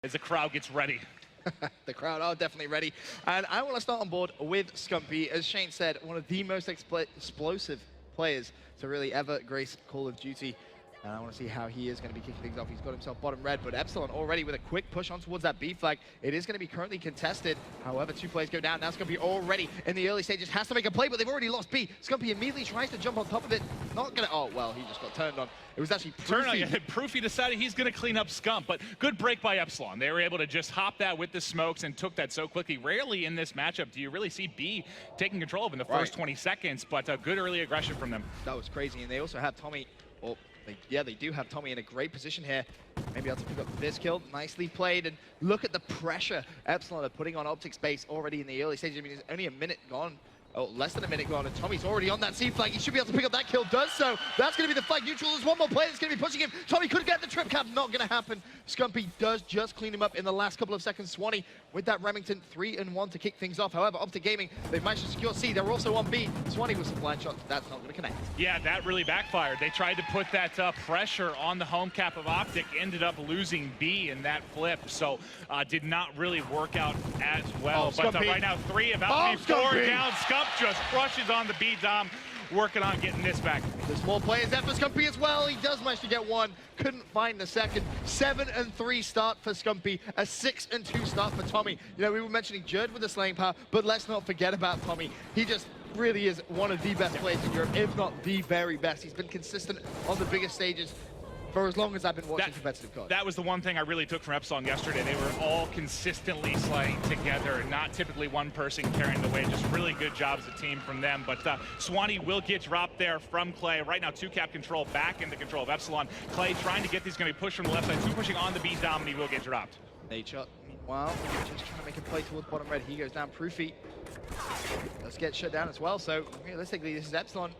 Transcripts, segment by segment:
as the crowd gets ready. The crowd are definitely ready. And I want to start on board with Scumpy. As Shane said, one of the most explosive players to really ever grace Call of Duty. And I want to see how he is going to be kicking things off. He's got himself bottom red, but Epsilon already with a quick push on towards that B flag. It is going to be currently contested. However, 2 players go down. Now Scumpy already in the early stages has to make a play, but they've already lost B. Scumpy immediately tries to jump on top of it. Not going to... Oh, well, he just got turned on. It was actually Proofy. Proofy decided he's going to clean up Scump, but good break by Epsilon. They were able to just hop that with the smokes and took that so quickly. Rarely in this matchup do you really see B taking control of in the first 20 seconds, but a good early aggression from them. That was crazy, and they also have Tommy... Oh, they do have Tommy in a great position here. Maybe able to pick up this kill. Nicely played, and look at the pressure Epsilon are putting on OpTic's base already in the early stages. I mean, there's only a minute gone. Oh, less than a minute gone, and Tommy's already on that C flag. He should be able to pick up that kill, does so. That's going to be the flag neutral. There's one more player that's going to be pushing him. Tommy could get the trip cap, not going to happen. Scumpy does just clean him up in the last couple of seconds. Swanee with that Remington 3-1 to kick things off. However, OpTic Gaming, they've managed to secure C. They're also on B. Swanee with some blind shots. That's not going to connect. Yeah, that really backfired. They tried to put that pressure on the home cap of OpTic, ended up losing B in that flip, so did not really work out as well. But right now, 3 about to be 4 down. Scump just crushes on the B dom, working on getting this back. There's more players there for Scumpy as well. He does manage to get one, couldn't find the second. 7-3 start for Scumpy, a 6-2 start for Tommy. You know, we were mentioning Jerd with the slaying power, but let's not forget about Tommy. He just really is one of the best players in Europe, if not the very best. He's been consistent on the biggest stages for as long as I've been watching competitive COD. That was the one thing I really took from Epsilon yesterday. They were all consistently slaying together, not typically one person carrying the weight. Just really good job as a team from them. But Swanee will get dropped there from Clay. Right now, 2-cap control back into control of Epsilon. Clay trying to get these, going to be pushed from the left side. 2 pushing on the B dom, and he will get dropped. Nature, meanwhile, just trying to make a play towards bottom red. He goes down. Proofy. Let's get shut down as well. So realistically, this is Epsilon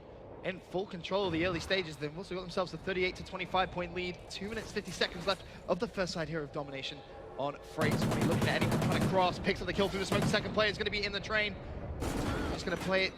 in full control of the early stages. They've also got themselves a 38 to 25 point lead. 2 minutes, 50 seconds left of the first side here of domination on Freight. So when you're looking at anyone trying to cross, picks up the kill through the smoke. The second player is going to be in the train. Just going to play it.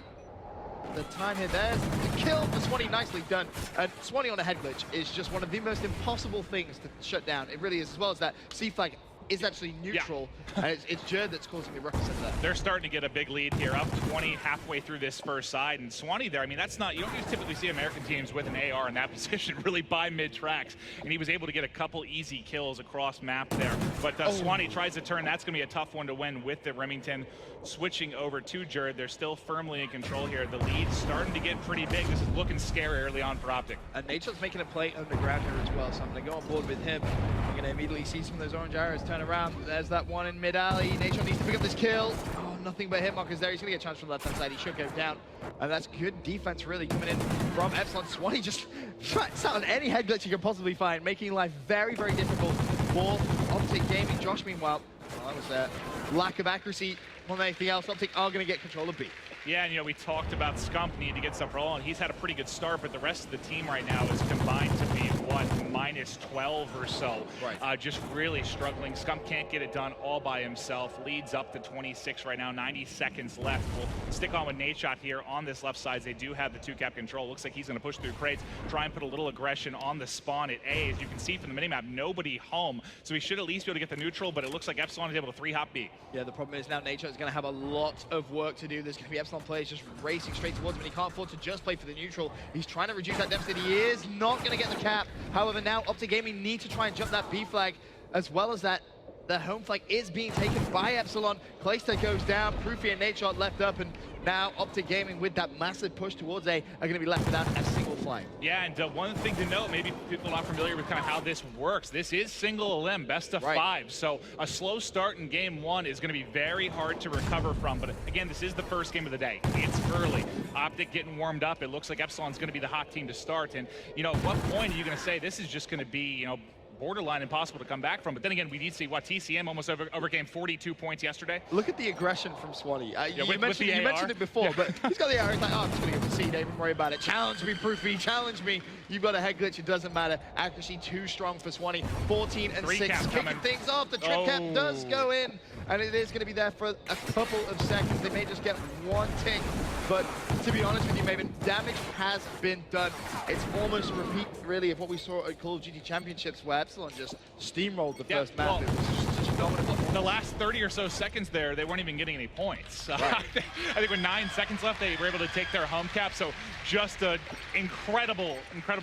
The time here, there's the kill for Swanee, nicely done. And Swanee on a head glitch is just one of the most impossible things to shut down. It really is, as well as that C flag is actually neutral, and it's Jerd that's causing the ruckus of that. They're starting to get a big lead here, up 20 halfway through this first side, and Swanee there, I mean, that's not, you don't typically see American teams with an AR in that position really by mid-tracks, and he was able to get a couple easy kills across map there. But Swanee tries to turn, that's going to be a tough one to win with the Remington switching over to Jerd. They're still firmly in control here. The lead's starting to get pretty big. This is looking scary early on for OpTic. And Nature's making a play underground here as well, so I'm going to go on board with him. You're going to immediately see some of those orange arrows turn around. There's that one in mid-alley. Nature needs to pick up this kill. Oh, nothing but hit markers there. He's going to get a chance from the left-hand side. He should go down. And that's good defense really coming in from Epsilon. Swanee just tracks out on any head glitch you can possibly find, making life very, very difficult for OpTic Gaming. Josh, meanwhile, well, that was lack of accuracy more than anything else. OpTic are going to get control of B. Yeah, and you know, we talked about Scump needing to get stuff rolling. He's had a pretty good start, but the rest of the team right now is combined to be, what, minus 12 or so. Right. Just really struggling. Scump can't get it done all by himself. Leads up to 26 right now, 90 seconds left. We'll stick on with Nadeshot here on this left side. They do have the 2-cap control. Looks like he's going to push through crates, try and put a little aggression on the spawn at A. As you can see from the minimap, nobody home. So he should at least be able to get the neutral, but it looks like Epsilon is able to 3-hop B. Yeah, the problem is now Nature is going to have a lot of work to do. There's going to be Epsilon players just racing straight towards him, and he can't afford to just play for the neutral. He's trying to reduce that deficit. He is not going to get the cap. However, now OpTic Gaming need to try and jump that B flag, as well as that the home flag is being taken by Epsilon. Clayster goes down, Proofy and Nadeshot left up, and now OpTic Gaming with that massive push towards A are going to be left without a single flag. Yeah, and one thing to note, maybe people are not familiar with kind of how this works. This is single elim, best of 5. So a slow start in game 1 is going to be very hard to recover from. But again, this is the first game of the day. It's early. OpTic getting warmed up. It looks like Epsilon's going to be the hot team to start. And, you know, at what point are you going to say this is just going to be, you know, borderline impossible to come back from? But then again, we need to see what TCM almost overcame 42 points yesterday. Look at the aggression from Swanee. You mentioned it before, yeah. But he's got the AR. He's like, oh, I'm just going to go to C, don't even worry about it. Challenge me, Proofy, challenge me. You've got a head glitch, it doesn't matter. Accuracy too strong for Swanee. 14 and 6, kicking things off. The trip cap does go in, and it is going to be there for a couple of seconds. They may just get one tick, but to be honest with you, Maven, damage has been done. It's almost a repeat, really, of what we saw at Call of Duty Championships, where Epsilon just steamrolled the first map. It was just dominant performance. The last 30 or so seconds there, they weren't even getting any points. Right. I think with 9 seconds left, they were able to take their home cap. So just an incredible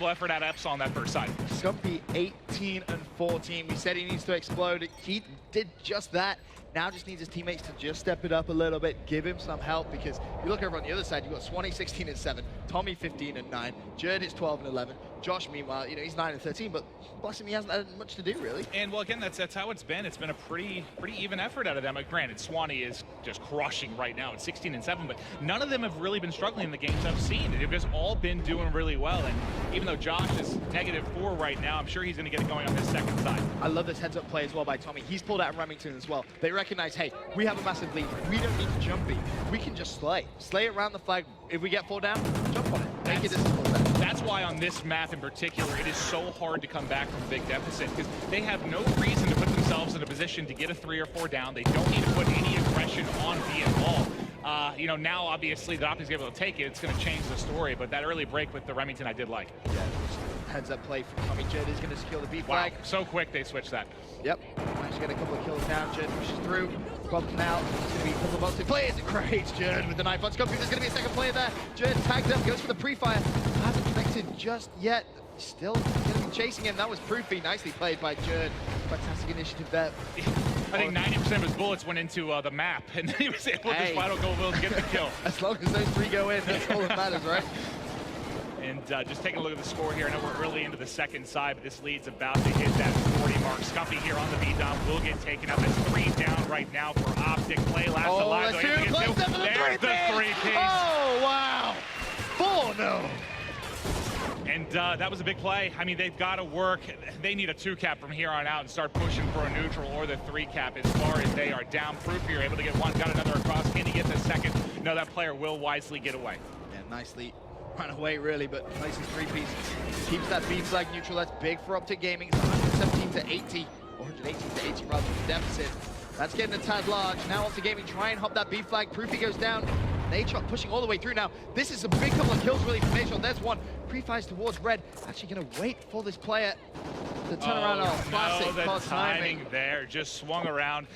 effort at Epsilon that first side. Scumpy 18 and 14. We said he needs to explode. He did just that. Now just needs his teammates to just step it up a little bit, give him some help, because you look over on the other side, you've got Swanee 16 and 7, Tommy 15 and 9, Jerd is 12 and 11, Josh, meanwhile, you know, he's 9 and 13, but bless him, he hasn't had much to do, really. And well, again, that's how it's been. It's been a pretty even effort out of them. Granted, Swanee is just crushing right now at 16 and 7, but none of them have really been struggling in the games I've seen. They've just all been doing really well. And even though Josh is -4 right now, I'm sure he's going to get it going on this second side. I love this heads-up play as well by Tommy. He's pulled out of Remington as well. They recognize, hey, we have a massive lead. We don't need to jumpy. We can just slay. Slay it around the flag. If we get 4 down, jump on it. Make it as simple as that. That's why on this map in particular, it is so hard to come back from a big deficit, because they have no reason to put themselves in a position to get a 3 or 4 down. They don't need to put any aggression on B at all. You know, now obviously the OpTic's able to take it. It's going to change the story, but that early break with the Remington I did like. Yeah, heads-up play from Tommy. Jerd is going to secure the B flag. Wow, so quick they switched that. Yep, managed to get a couple of kills down. Jerd pushes through. Problem now. It's going to be a couple of ultimate players. Great, Jerd with the knife on Scumpy. There's going to be a second player there. Jerd tagged up, goes for the pre-fire. Hasn't connected just yet. Still going to be chasing him. That was Proofy. Nicely played by Jerd. Fantastic initiative there. I think 90% of his bullets went into the map, and then he was able to his final goal to get the kill. As long as those 3 go in, that's all that matters, right? And just taking a look at the score here, I know we're early into the second side, but this lead's about to hit that 40 mark. Scuffy here on the V-Dom will get taken up. It's 3 down right now for OpTic. Play last alive. There's the 3-piece. Oh, wow. 4-0. And that was a big play. I mean, they've got to work. They need a 2-cap from here on out and start pushing for a neutral or the 3-cap as far as they are down. Proofy able to get 1, got another across. Can he get the second? No, that player will wisely get away. Yeah, nicely run away, really, but places 3 pieces. Keeps that B flag neutral. That's big for OpTic Gaming. It's 117 to 80, or 118 to 80 rather than deficit. That's getting a tad large. Now OpTic Gaming try and hop that B flag. Proofy goes down. Nadeshot pushing all the way through now. This is a big couple of kills really from Nadeshot. There's 1. Pre-fires towards red. Actually going to wait for this player to turn around. Oh, classic the timing there. Just swung around.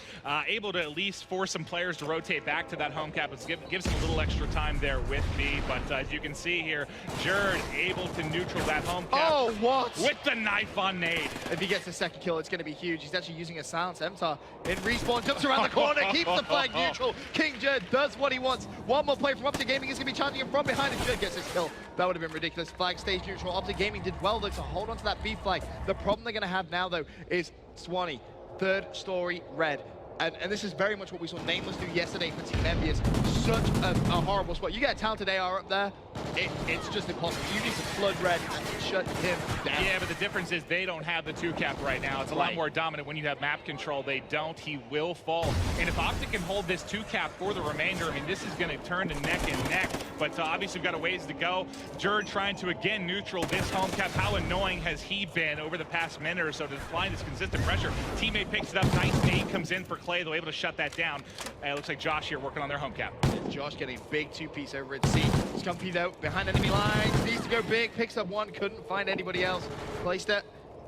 Able to at least force some players to rotate back to that home cap. Gives him a little extra time there with B. But as you can see here, Jerd able to neutral that home cap. Oh, what? With the knife on Nade. If he gets the second kill, it's going to be huge. He's actually using a silence. MTAR in respawn, jumps around the corner, keeps the flag neutral. King Jerd does what he wants. 1 more play from OpTic Gaming. He's going to be charging him from behind, and Jerd gets his kill. That would have been ridiculous. Flag stays neutral. OpTic Gaming did well, though, to hold on to that B flag. The problem they're going to have now, though, is Swanee, 3rd story red. And this is very much what we saw Nameless do yesterday for Team Envious. Such a horrible spot. You get a talented AR up there, it's just impossible. You need to flood red and shut him down. Yeah, but the difference is they don't have the 2-cap right now. It's a lot more dominant when you have map control. They don't. He will fall. And if OpTic can hold this 2-cap for the remainder, I mean, this is going to turn to neck and neck. But obviously, we've got a ways to go. Jerd trying to, again, neutral this home cap. How annoying has he been over the past minute or so to apply this consistent pressure? Teammate picks it up. Nice nade comes in for Clay, though, able to shut that down. It looks like Josh here working on their home cap. Josh getting a big 2-piece over at C. Scumpy, though, behind enemy lines. Needs to go big. Picks up 1. Couldn't find anybody else. Placed it.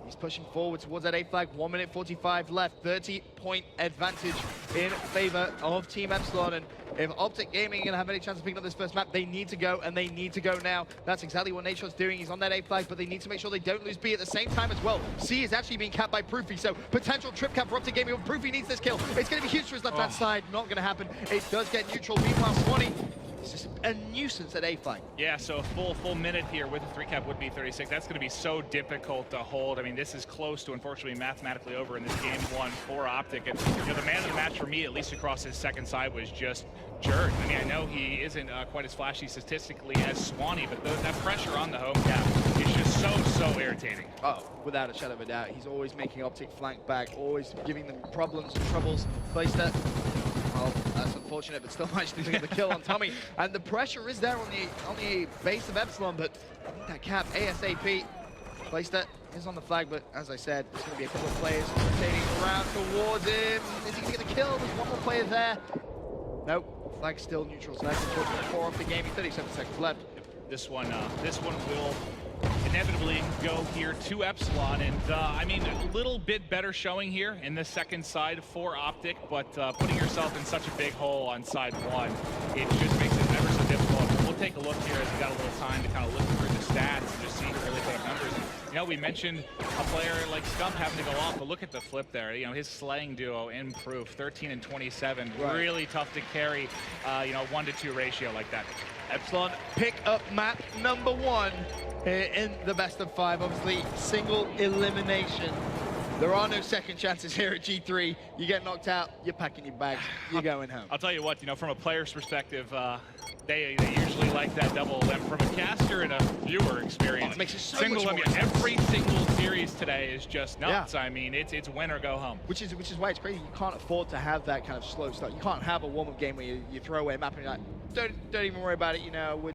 He's pushing forward towards that A flag. 1 minute 45 left. 30-point advantage in favor of Team Epsilon. And if OpTic Gaming are going to have any chance of picking up this first map, they need to go, and they need to go now. That's exactly what Nadeshot's doing. He's on that A flag, but they need to make sure they don't lose B at the same time as well. C is actually being capped by Proofy, so potential trip cap for OpTic Gaming. Proofy needs this kill. It's going to be huge for his left-hand side. Not going to happen. It does get neutral. Meanwhile, Swanee, it's just a nuisance at A flag. Yeah, so a full minute here with a 3-cap would be 36. That's going to be so difficult to hold. I mean, this is close to, unfortunately, mathematically over in this game 1 for OpTic. And you know, the man of the match for me, at least across his second side, was just Jerd. I mean, I know he isn't quite as flashy statistically as Swanee, but that pressure on the home cap is just so irritating. Oh, without a shadow of a doubt. He's always making OpTic flank back, always giving them problems and troubles. Placed that. Well, that's unfortunate, but still managed to get the kill on Tommy. And the pressure is there on the base of Epsilon, but I think that cap ASAP. Placed that is on the flag, but as I said, there's going to be a couple of players rotating around towards him. Is he going to get the kill? There's 1 more player there. Nope. Flag still neutral, so that's unfortunate for OpTic Gaming. 37 seconds left. This one will inevitably go here to Epsilon, and I mean, a little bit better showing here in the second side for OpTic, but putting yourself in such a big hole on side one, it just makes it ever so difficult. We'll take a look here as we got a little time to kind of look through the stats and just see who really put up numbers. You know, we mentioned a player like Scump having to go off, but look at the flip there. You know, his slaying duo in Proof, 13 and 27, really tough to carry, you know, 1-to-2 ratio like that. Epsilon pick up map number 1 here in the best of 5. Obviously, single elimination. There are no second chances here at G3. You get knocked out, you're packing your bags, you're going home. I'll tell you what, you know, from a player's perspective, they usually like that double limb. From a caster and a viewer experience, it makes it so single much limb. more Every single series today is just nuts. I mean, it's win or go home. Which is why it's crazy. You can't afford to have that kind of slow start. You can't have a warm-up game where you throw away a map and you're like, don't even worry about it. You know,